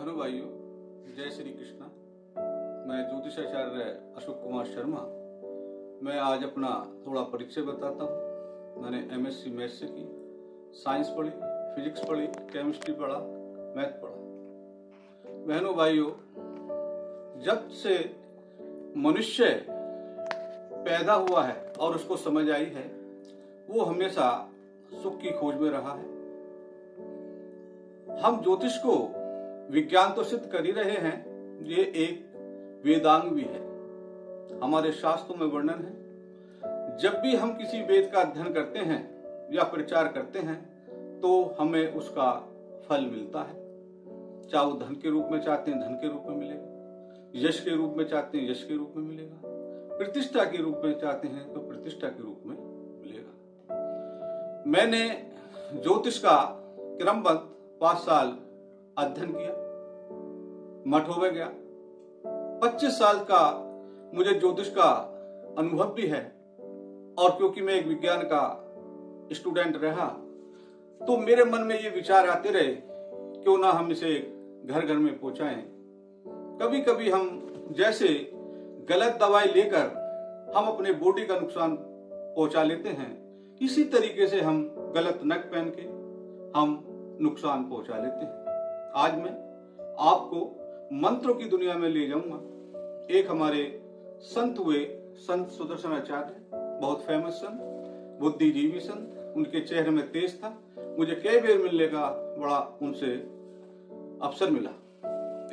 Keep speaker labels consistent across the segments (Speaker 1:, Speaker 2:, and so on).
Speaker 1: बहनों भाइयों, जय श्री कृष्णा। मैं ज्योतिषाचार्य अशोक कुमार शर्मा। मैं आज अपना थोड़ा परिचय बताता हूँ। मैंने MSc मैथ्स से की, साइंस पढ़ी, फिजिक्स पढ़ी, केमिस्ट्री पढ़ा, मैथ पढ़ा। बहनों भाइयों, जब से मनुष्य पैदा हुआ है और उसको समझ आई है, वो हमेशा सुख की खोज में रहा है। हम ज्योतिष को विज्ञान तो सिद्ध कर ही रहे हैं, ये एक वेदांग भी है। हमारे शास्त्रों में वर्णन है, जब भी हम किसी वेद का अध्ययन करते हैं या प्रचार करते हैं तो हमें उसका फल मिलता है। चाहे वो धन के रूप में चाहते हैं, धन के रूप में मिलेगा, यश के रूप में चाहते हैं, यश के रूप में मिलेगा, प्रतिष्ठा के रूप में चाहते हैं तो प्रतिष्ठा के रूप में मिलेगा। मैंने ज्योतिष का क्रमबद्ध 5 साल अध्ययन किया, मठों में गया। 25 साल का मुझे ज्योतिष का अनुभव भी है, और क्योंकि मैं एक विज्ञान का स्टूडेंट रहा तो मेरे मन में ये विचार आते रहे, क्यों ना हम इसे घर घर में पहुंचाएं। कभी कभी हम जैसे गलत दवाई लेकर हम अपने बॉडी का नुकसान पहुंचा लेते हैं, इसी तरीके से हम गलत नग पहन के हम नुकसान पहुंचा लेते हैं। आज मैं आपको मंत्रों की दुनिया में ले जाऊंगा। एक हमारे संत हुए संत सुदर्शनाचार्य, बहुत फेमस संत, बुद्धिजीवी संत। उनके चेहरे में तेज था। मुझे कई बार मिलने का बड़ा उनसे अवसर मिला।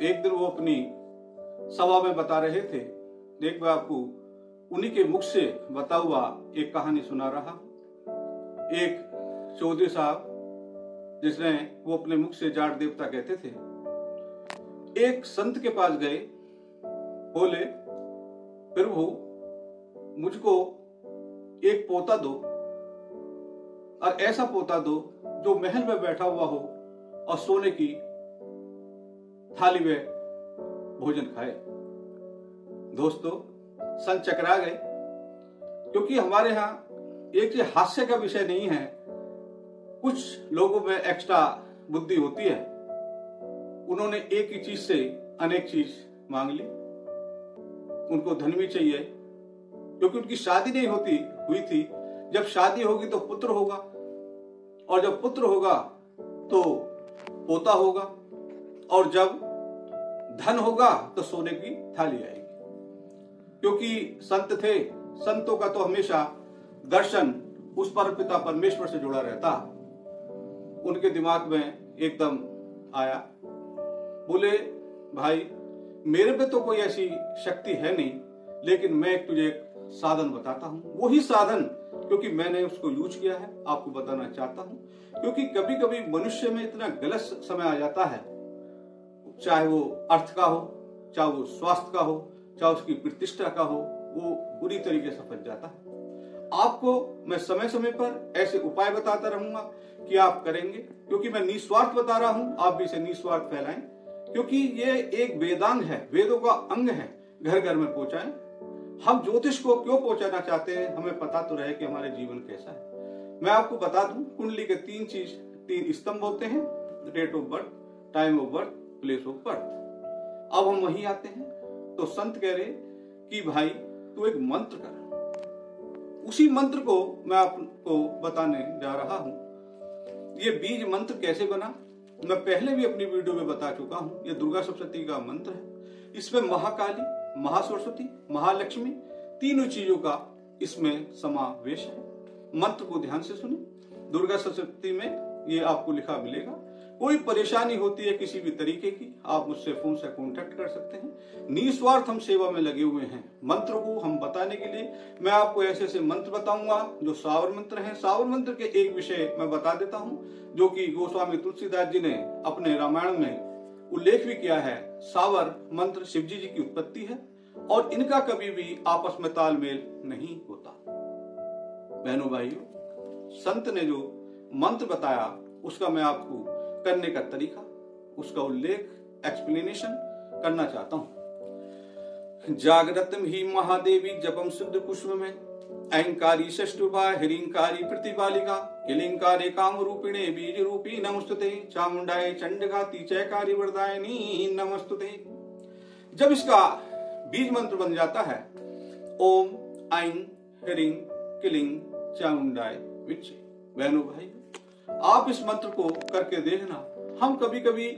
Speaker 1: एक दिन वो अपनी सभा में बता रहे थे। एक बार आपको उन्हीं के मुख से बता हुआ एक कहानी सुना रहा। एक चौधरी साहब, जिसने वो अपने मुख से जाट देवता कहते थे, एक संत के पास गए, बोले, प्रभु मुझको एक पोता दो, और ऐसा पोता दो जो महल में बैठा हुआ हो और सोने की थाली में भोजन खाए। दोस्तों, संत चकरा गए, क्योंकि हमारे यहाँ एक हास्य का विषय नहीं है। कुछ लोगों में एक्स्ट्रा बुद्धि होती है। उन्होंने एक ही चीज से अनेक चीज मांग ली। उनको धन भी चाहिए, क्योंकि उनकी शादी नहीं हुई थी। जब शादी होगी तो पुत्र होगा, और जब पुत्र होगा तो पोता होगा, और जब धन होगा तो सोने की थाली आएगी। क्योंकि संत थे, संतों का तो हमेशा दर्शन उस परमपिता परमेश्वर से जुड़ा रहता। उनके दिमाग में एकदम आया, बोले, भाई मेरे पे तो कोई ऐसी शक्ति है नहीं, लेकिन मैं तुझे एक साधन बताता हूं। वही साधन, क्योंकि मैंने उसको यूज किया है, आपको बताना चाहता हूं। क्योंकि कभी कभी मनुष्य में इतना गलत समय आ जाता है, चाहे वो अर्थ का हो, चाहे वो स्वास्थ्य का हो, चाहे उसकी प्रतिष्ठा का हो, वो बुरी तरीके से फंस जाता है। आपको मैं समय समय पर ऐसे उपाय बताता रहूंगा कि आप करेंगे, क्योंकि मैं निस्वार्थ बता रहा हूं। आप भी इसे निस्वार्थ फैलाएं, क्योंकि ये एक वेदांग है, वेदों का अंग है। घर घर में पहुंचाएं। हम ज्योतिष को क्यों पहुंचाना चाहते हैं, हमें पता तो रहे कि हमारे जीवन कैसा है। मैं आपको बता दूं, कुंडली के 3 स्तंभ होते हैं, date of birth, time of birth, place of birth. अब हम वहीं आते हैं तो संत कह रहे कि भाई तू एक मंत्र कर। उसी मंत्र को मैं आपको बताने जा रहा हूं। ये बीज मंत्र कैसे बना, मैं पहले भी अपनी वीडियो में बता चुका हूं। ये दुर्गा सप्तशती का मंत्र है। इसमें महाकाली, महासरस्वती, महालक्ष्मी, तीनों चीजों का इसमें समावेश है। मंत्र को ध्यान से सुने। दुर्गा सप्तशती में ये आपको लिखा मिलेगा। कोई परेशानी होती है किसी भी तरीके की, आप मुझसे फोन से कांटेक्ट कर सकते हैं। निस्वार्थ हम सेवा में लगे हुए हैं। मंत्र को हम बताने के लिए मैं आपको ऐसे ऐसे मंत्र बताऊंगा जो सावर मंत्र हैं। सावर मंत्र के एक विषय मैं बता देता हूं, जो कि गोस्वामी तुलसीदास जी ने अपने रामायण में उल्लेख भी किया है। सावर मंत्र शिवजी जी की उत्पत्ति है, और इनका कभी भी आपस में तालमेल नहीं होता। बहनों भाइयों, संत ने जो मंत्र बताया उसका मैं आपको करने का तरीका, उसका उल्लेख, एक्सप्लेनेशन करना चाहता हूं। जागृतम ही महादेवी जपम शुद्ध पुष्प में, अहंकारी षष्ठुभा हिरिंकारी प्रतिपालिका, किलिंकारे काम रूपिणे बीज रूपी नमस्तुते चामुंडाए चंडघाती चयकारी वरदायिनी नमस्तुते। जब इसका बीज मंत्र बन जाता है ओम ऐं ह्रीं क्लीं चामुंडाए विच्चे। बहनों भाई, आप इस मंत्र को करके देखना। हम कभी कभी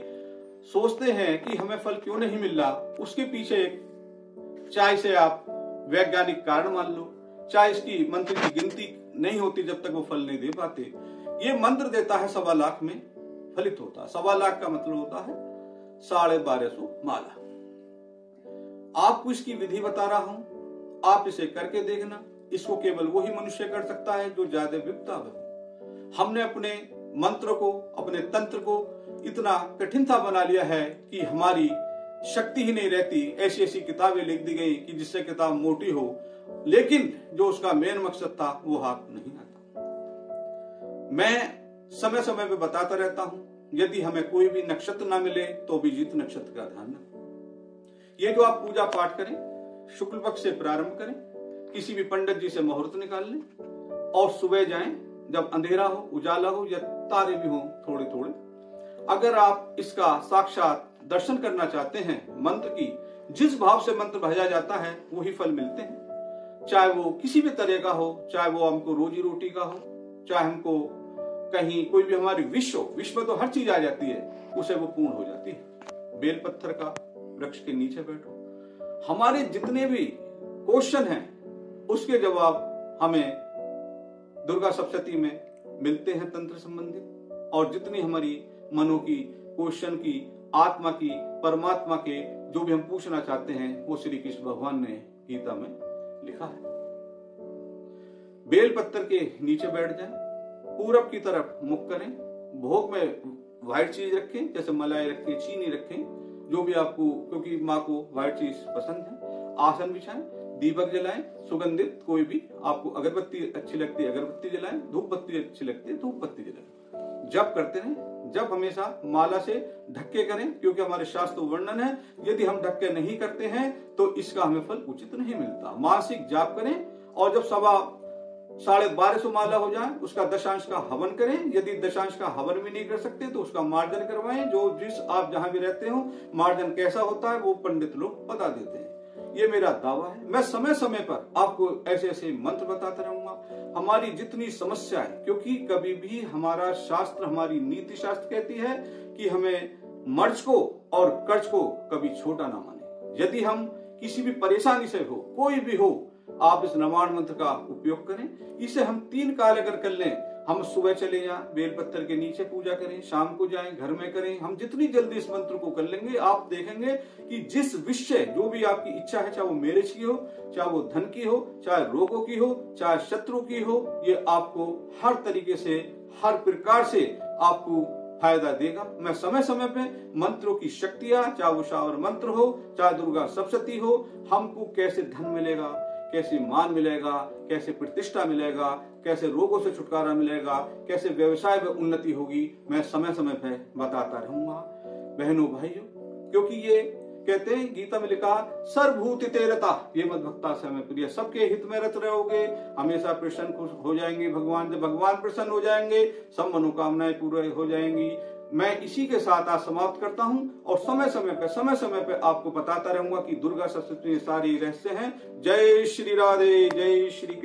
Speaker 1: सोचते हैं कि हमें फल क्यों नहीं मिल रहा, उसके पीछे चाहे से आप वैज्ञानिक कारण मान लो, चाहे इसकी मंत्र की गिनती नहीं होती जब तक वो फल नहीं दे पाते। ये मंत्र देता है 1.25 लाख में फलित होता है। 1.25 लाख का मतलब होता है 1250 माला। आपको इसकी विधि बता रहा हूं, आप इसे करके देखना। इसको केवल वही मनुष्य कर सकता है जो ज्यादा विद्या हो। हमने अपने मंत्र को, अपने तंत्र को इतना कठिनता बना लिया है कि हमारी शक्ति ही नहीं रहती। ऐसी ऐसी किताबें लिख दी गई कि जिससे किताब मोटी हो, लेकिन जो उसका मेन मकसद था वो हाथ नहीं आता। मैं समय समय पे बताता रहता हूं, यदि हमें कोई भी नक्षत्र ना मिले तो अभिजीत नक्षत्र का ध्यान रखें। ये जो आप पूजा पाठ करें, शुक्ल पक्ष से प्रारंभ करें, किसी भी पंडित जी से मुहूर्त निकाल लें और सुबह जाएं जब अंधेरा हो, उजाला हो या तारे भी हों थोड़े थोड़े। अगर आप इसका साक्षात दर्शन करना चाहते हैं, मंत्र की जिस भाव से मंत्र भेजा जाता है वही फल मिलते हैं। चाहे वो किसी भी तरह का हो, चाहे वो हमको रोजी रोटी का हो, चाहे हमको कहीं कोई भी हमारी विश हो, विश में तो हर चीज आ जाती है, उसे वो पूर्ण हो जाती है। बेल पत्थर का वृक्ष के नीचे बैठो, हमारे जितने भी क्वेश्चन हैं उसके जवाब हमें दुर्गा सप्तशती में मिलते हैं तंत्र संबंधित। और जितनी हमारी मनो की, क्वेश्चन की, आत्मा की, परमात्मा के जो भी हम पूछना चाहते हैं वो श्री कृष्ण भगवान ने गीता में लिखा है। बेल पत्थर के नीचे बैठ जाएं, पूरब की तरफ मुख करें, भोग में व्हाइट चीज रखें, जैसे मलाई रखें, चीनी रखें, जो भी आपको, क्योंकि माँ को व्हाइट चीज पसंद है। आसन बिछाएं, दीपक जलाएं, सुगंधित कोई भी आपको अगरबत्ती अच्छी लगती है अगरबत्ती जलाएं, धूप बत्ती अच्छी लगती है धूप बत्ती जलाएं। जप करते रहें। जब हमेशा माला से ढक्के करें, क्योंकि हमारे शास्त्र वर्णन है यदि हम ढक्के नहीं करते हैं तो इसका हमें फल उचित नहीं मिलता। मासिक जाप करें और जब 1250 माला हो जाए उसका दशांश का हवन करें। यदि दशांश का हवन भी नहीं कर सकते तो उसका मार्जन करवाएं। जो जिस आप जहां भी रहते हो मार्जन कैसा होता है वो पंडित लोग बता देते हैं। ये मेरा दावा है। मैं समय समय पर आपको ऐसे ऐसे मंत्र बताता रहूंगा। हमारी जितनी समस्या है, क्योंकि कभी भी हमारा शास्त्र, हमारी नीति शास्त्र कहती है कि हमें मर्ज को और कर्ज को कभी छोटा ना माने। यदि हम किसी भी परेशानी से हो, कोई भी हो, आप इस नवाण मंत्र का उपयोग करें। इसे हम 3 काल अगर कर लें, हम सुबह चले जाएं, बेल पत्थर के नीचे पूजा करें, शाम को जाएं, घर में करें, हम जितनी जल्दी इस मंत्र को कर लेंगे आप देखेंगे कि जिस विषय, जो भी आपकी इच्छा है, चाहे वो मैरिज की हो, चाहे वो धन की हो, चाहे रोगों की हो, चाहे शत्रु की हो, ये आपको हर तरीके से, हर प्रकार से आपको फायदा देगा। मैं समय समय पे मंत्रों की शक्तियां, चाहे वो शावर मंत्र हो, चाहे दुर्गा सप्तशती हो, हमको कैसे धन मिलेगा, कैसे मान मिलेगा, कैसे प्रतिष्ठा मिलेगा, कैसे रोगों से छुटकारा मिलेगा, कैसे व्यवसाय में उन्नति होगी, मैं समय समय पे बताता रहूंगा। बहनों भाइयों, क्योंकि ये कहते हैं गीता में लिखा सर्वभूति तेरता, ये मत भक्ता से हमें प्रिय, सबके हित में रत रहोगे, हमेशा प्रसन्न खुश हो जाएंगे भगवान। जब भगवान प्रसन्न हो जाएंगे सब मनोकामनाएं पूरी हो जाएंगी। मैं इसी के साथ आज समाप्त करता हूं और समय समय पे आपको बताता रहूंगा कि दुर्गा सप्तशती सारी रहस्य हैं। जय श्री राधे, जय श्री।